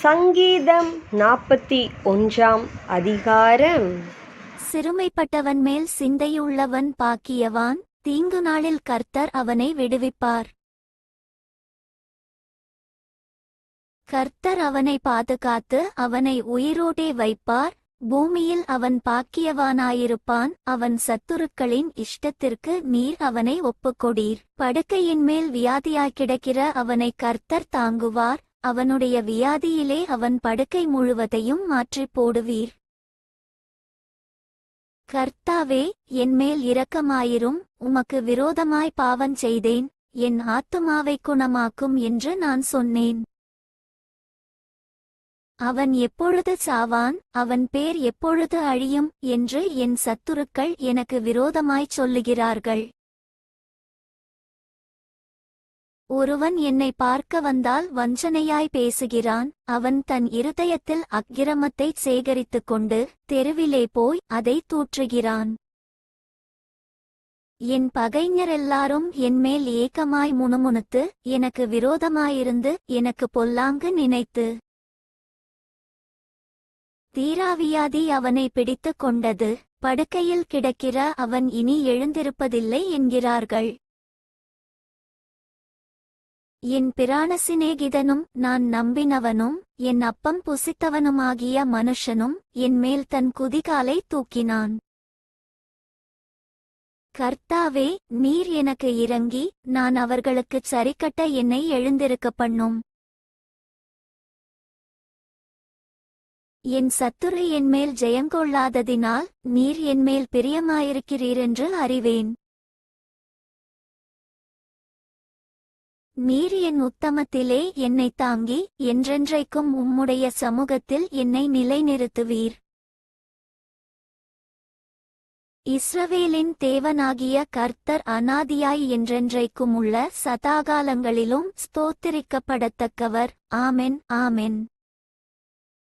சங்கீதம் 41 அதிகாரம். சிறுமைப்பட்டவன் மேல் சிந்தையுள்ளவன் பாக்கியவான், தீங்கு நாளில் கர்த்தர் அவனை விடுவிப்பார். கர்த்தர் அவனை பாதுகாத்து அவனை உயிரோடே வைப்பார். பூமியில் அவன் பாக்கியவானாயிருப்பான். அவன் சத்துருக்களின் இஷ்டத்திற்கு நீர் அவனை ஒப்புக்கொடீர். படுக்கையின் மேல் வியாதியாய் கிடக்கிற அவனை கர்த்தர் தாங்குவார். அவனுடைய வியாதியிலே அவன் படுக்கை முழுவதையும் மாற்றிப் போடுவீர். கர்த்தாவே, என்மேல் இரக்கமாயிரும். உமக்கு விரோதமாய் பாவம் செய்தேன். என் ஆத்துமாவை குணமாக்கும் என்று நான் சொன்னேன். அவன் எப்பொழுது சாவான், அவன் பேர் எப்பொழுது அழியும் என்று என் சத்துருக்கள் எனக்கு விரோதமாய்ச் சொல்லுகிறார்கள். ஒருவன் என்னை பார்க்க வந்தால் வஞ்சனையாய் பேசுகிறான். அவன் தன் இருதயத்தில் அக்கிரமத்தைச் சேகரித்துக் கொண்டு தெருவிலே போய் அதை தூற்றுகிறான். என் பகைஞரெல்லாரும் என்மேல் ஏக்கமாய் முணுமுணுத்து எனக்கு விரோதமாயிருந்து எனக்கு பொல்லாங்கு நினைத்து தீராவியாதி அவனை பிடித்துக் கொண்டது. படுக்கையில் கிடக்கிற அவன் இனி எழுந்திருப்பதில்லை என்கிறார்கள். என் பிராண சிநேகிதனும் நான் நம்பினவனும் என் அப்பம் புசித்தவனுமாகிய மனுஷனும் என்மேல் தன் குதிகாலை தூக்கினான். கர்த்தாவே, நீர் எனக்கு இரங்கி நான் அவர்களுக்குச் சரிக்கட்ட என்னை எழுந்திருக்க பண்ணும். என் சத்துரு என்மேல் ஜெயங்கொள்ளாததினால் நீர் என்மேல் பிரியமாயிருக்கிறீரென்று அறிவேன். நீர் என் உத்தமத்திலே என்னை தாங்கி என்றென்றைக்கும் உம்முடைய சமூகத்தில் என்னை நிலைநிறுத்துவீர். இஸ்ரவேலின் தேவனாகிய கர்த்தர் அநாதியாய் என்றென்றைக்கும் உள்ள சதாகாலங்களிலும் ஸ்தோத்திரிக்கப்படத்தக்கவர். ஆமென், ஆமென்.